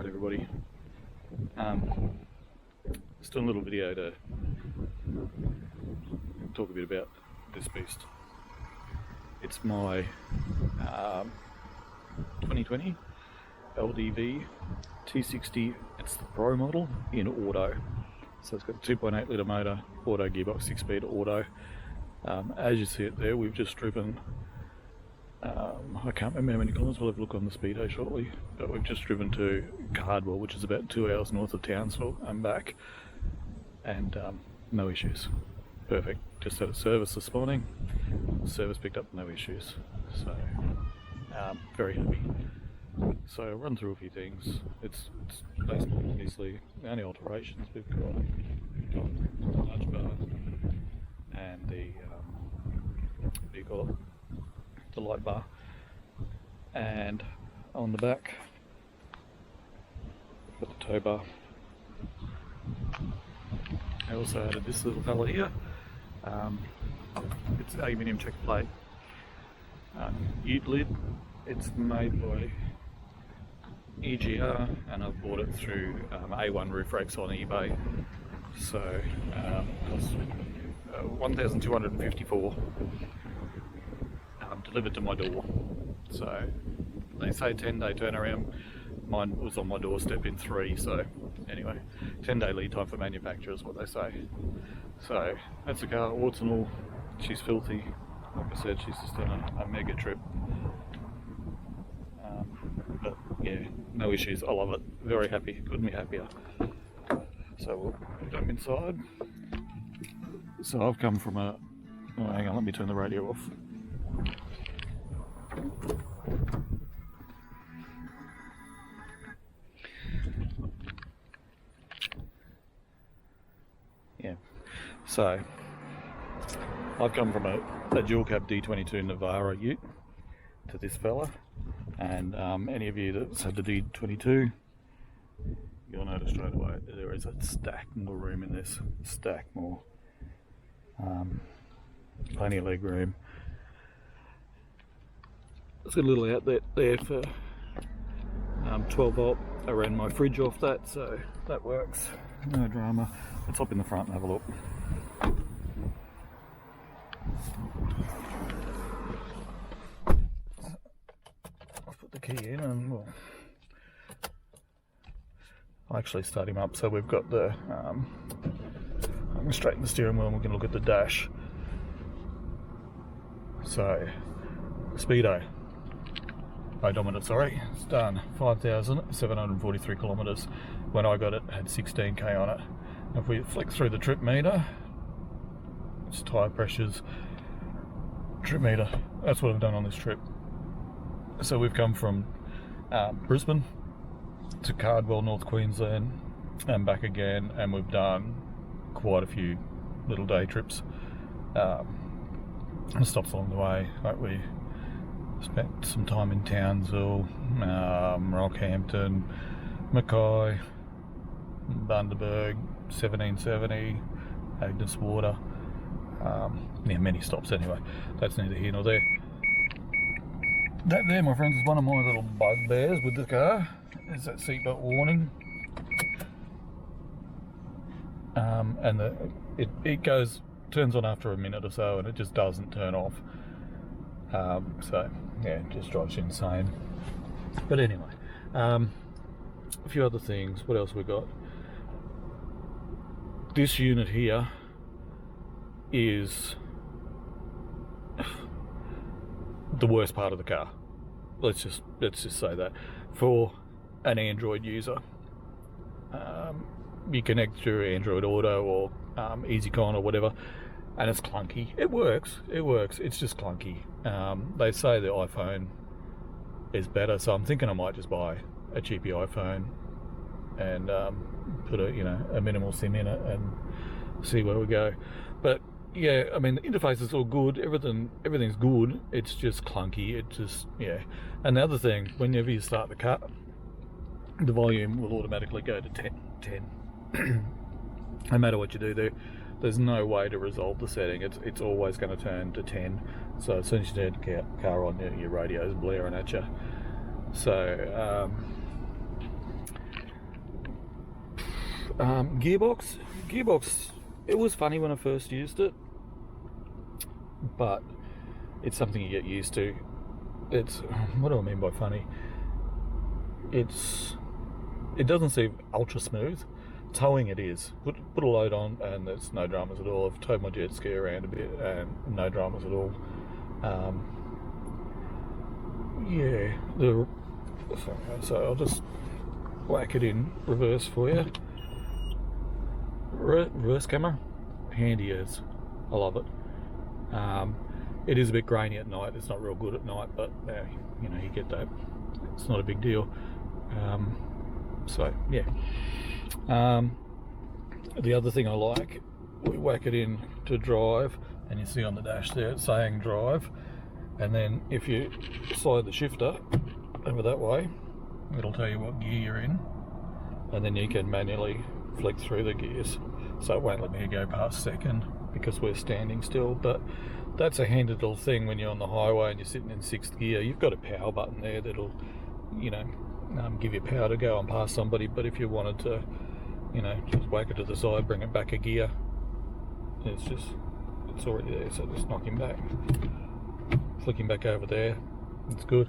Alright everybody, just doing a little video to talk a bit about this beast. It's my 2020 LDV T60, it's the Pro model in auto. So it's got a 2.8 litre motor, auto gearbox, 6-speed auto. As you see it there, we've just driven, I can't remember how many kilometres, we'll have a look on the speedo shortly, but we've just driven to Cardwell, which is about 2 hours north of Townsville and back, and no issues. Perfect. Just had a service this morning, service picked up no issues, so very happy. So I'll run through a few things. It's basically the only alterations we've got the large bar and the what do you call it? The light bar, and on the back got the tow bar. I also added this little fella here. It's aluminium check plate ute lid. It's made by EGR and I've bought it through A1 Roof Racks on eBay. So it costs $1,254 delivered to my door. So they say 10-day turnaround. Mine was on my doorstep in 3, so anyway, 10-day lead time for manufacture is what they say. So that's the car, warts and all. She's filthy. Like I said, she's just done a mega trip. But yeah, no issues. I love it. Very happy. Couldn't be happier. So we'll jump inside. So I've come from a... Oh, hang on, let me turn the radio off. Yeah. So I've come from a dual cab D22 Navara ute to this fella. And any of you that's had the D22, you'll notice straight away there is a stack more room in this, stack more. Plenty of leg room. It's got a little outlet there for 12 volt. I ran my fridge off that, so that works. No drama. Let's hop in the front and have a look. The key in and we'll actually start him up. So we've got the I'm going to straighten the steering wheel and we can look at the dash. So speedo, odometer, sorry, it's done 5,743 kilometres. When I got it, it had 16k on it. If we flick through the trip meter, it's tyre pressures, trip meter, that's what I've done on this trip. So we've come from Brisbane to Cardwell, North Queensland, and back again, and we've done quite a few little day trips. Stops along the way. Like we spent some time in Townsville, Rockhampton, Mackay, Bundaberg, 1770, Agnes Water. Yeah, many stops anyway. That's neither here nor there. That there, my friends, is one of my little bugbears with the car. Is that seatbelt warning. And it turns on after a minute or so, and it just doesn't turn off. So yeah, it just drives you insane. But anyway, a few other things. What else we got? This unit here is the worst part of the car. Let's just say that. For an Android user, you connect through Android Auto or EasyCon or whatever, and it's clunky. It works. It's just clunky. They say the iPhone is better, so I'm thinking I might just buy a cheapy iPhone and put a minimal SIM in it and see where we go. But yeah, I mean the interface is all good. Everything's good. It's just clunky. It just And the other thing, whenever you start the car, the volume will automatically go to 10. No matter what you do, there's no way to resolve the setting. It's always going to turn to 10. So as soon as you turn the car on, your radio's blaring at you. So Gearbox, it was funny when I first used it, but it's something you get used to. It's, what do I mean by funny? It doesn't seem ultra smooth. Towing it is. Put a load on and there's no dramas at all. I've towed my jet ski around a bit and no dramas at all. Yeah, so I'll just whack it in reverse for you. Reverse camera, handy as. I love it. It is a bit grainy at night. It's not real good at night, but you know, you get that. It's not a big deal. So yeah. The other thing I like, we whack it in to drive, and you see on the dash there it's saying drive, and then if you slide the shifter over that way, it'll tell you what gear you're in, and then you can manually flick through the gears. So it won't let me go past second because we're standing still, but that's a handy little thing when you're on the highway and you're sitting in 6th gear. You've got a power button there that'll, you know, give you power to go on past somebody, but if you wanted to, you know, just whack it to the side, bring it back a gear, it's already there, so just knock him back, flick him back over there. It's good.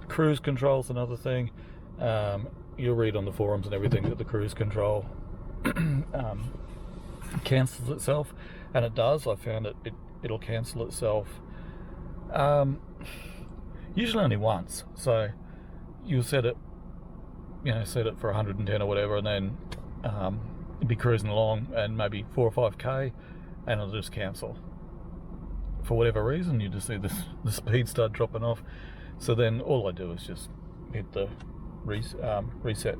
Cruise control's another thing. You'll read on the forums and everything that the cruise control cancels itself, and it does. I found it'll cancel itself usually only once, so you'll set it, you know, set it for 110 or whatever, and then you'd be cruising along and maybe 4 or 5k and it'll just cancel for whatever reason. You just see the speed start dropping off. So then all I do is just hit the reset,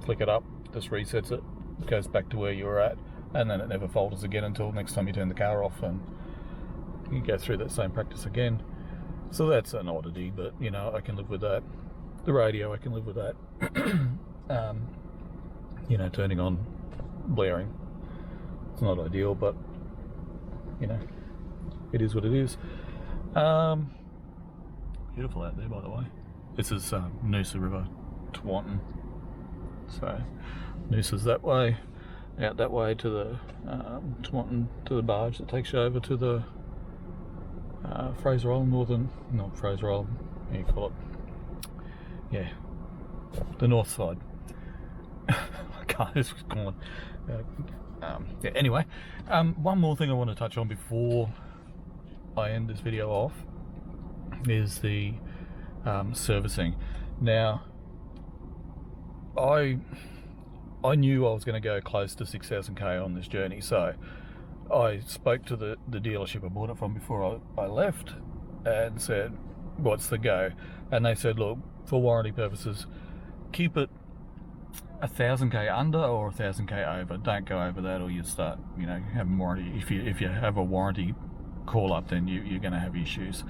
flick it up, just resets it, goes back to where you were at, and then it never falters again until next time you turn the car off, and you go through that same practice again. So that's an oddity, but you know, I can live with that. The radio, I can live with that. You know, turning on blaring, it's not ideal, but you know, it is what it is. Beautiful out there, by the way. This is Noosa River, Tewantin. So Noosa's that way, out that way to the Tewantin, to the barge that takes you over to the Fraser Island, not Fraser Island, how you call it? Yeah, the north side. I can't, it's gone. Yeah, anyway, one more thing I want to touch on before I end this video off is the servicing. Now, I knew I was going to go close to 6,000k on this journey, so I spoke to the dealership I bought it from before I left and said, what's the go? And they said, look, for warranty purposes, keep it 1,000k under or 1,000k over. Don't go over that, or you start, you know, having warranty. If you have a warranty call up, then you're going to have issues.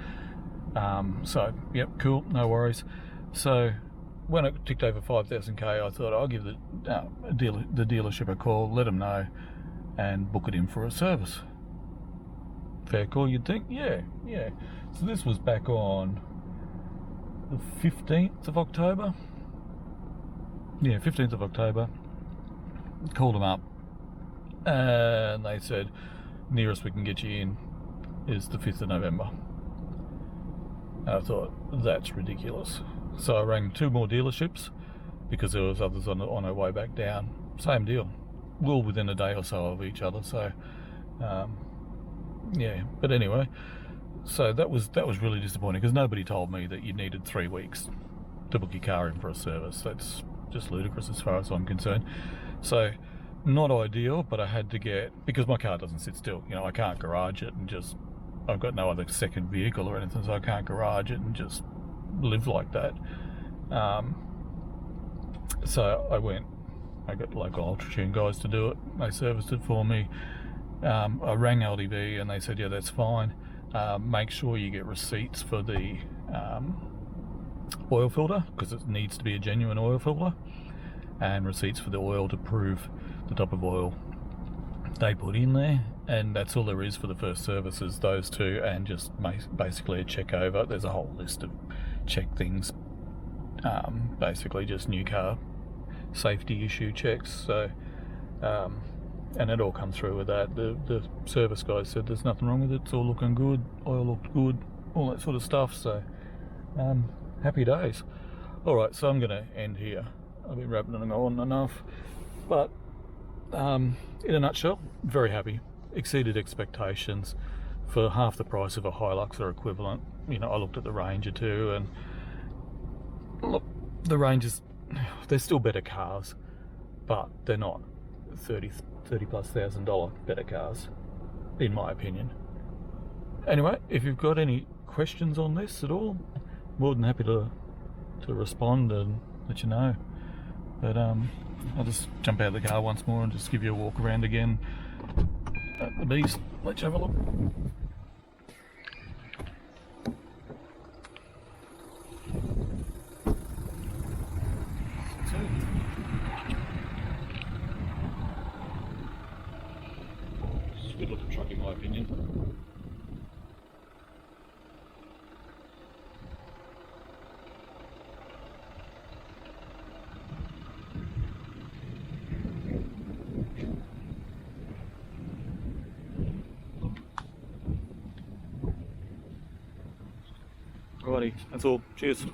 So yep, cool, no worries. So when it ticked over 5,000k, I thought I'll give the dealership a call, let them know, and book it in for a service. Fair call, you'd think. Yeah. So this was back on the 15th of October. Yeah, 15th of October. Called them up, and they said nearest we can get you in is the 5th of November. And I thought, that's ridiculous. So I rang 2 more dealerships because there was others on our way back down. Same deal, all within a day or so of each other. So yeah, but anyway, so that was really disappointing because nobody told me that you needed 3 weeks to book your car in for a service. That's just ludicrous as far as I'm concerned. So not ideal, but I had to get, because my car doesn't sit still, you know, I can't garage it and just, I've got no other second vehicle or anything, so I can't garage it and just live like that. So I got local Ultratune guys to do it. They serviced it for me. I rang LDV and they said, yeah, that's fine. Make sure you get receipts for the oil filter, because it needs to be a genuine oil filter, and receipts for the oil to prove the type of oil they put in there. And that's all there is for the first service, is those 2, and just basically a check over. There's a whole list of check things, basically just new car safety issue checks. So And it all comes through with that. The service guy said there's nothing wrong with it, it's all looking good, oil looked good, all that sort of stuff. So happy days. Alright, so I'm going to end here. I've been rambling on enough, but in a nutshell, very happy. Exceeded expectations for half the price of a Hilux or equivalent. You know, I looked at the Ranger too, and look, the Rangers, they're still better cars, but they're not $30+ thousand better cars, in my opinion. Anyway, if you've got any questions on this at all, more than happy to respond and let you know. But I'll just jump out of the car once more and just give you a walk around again at the beast. Let you have a look. It's a good looking truck in my opinion. Alrighty, that's all. Cheers.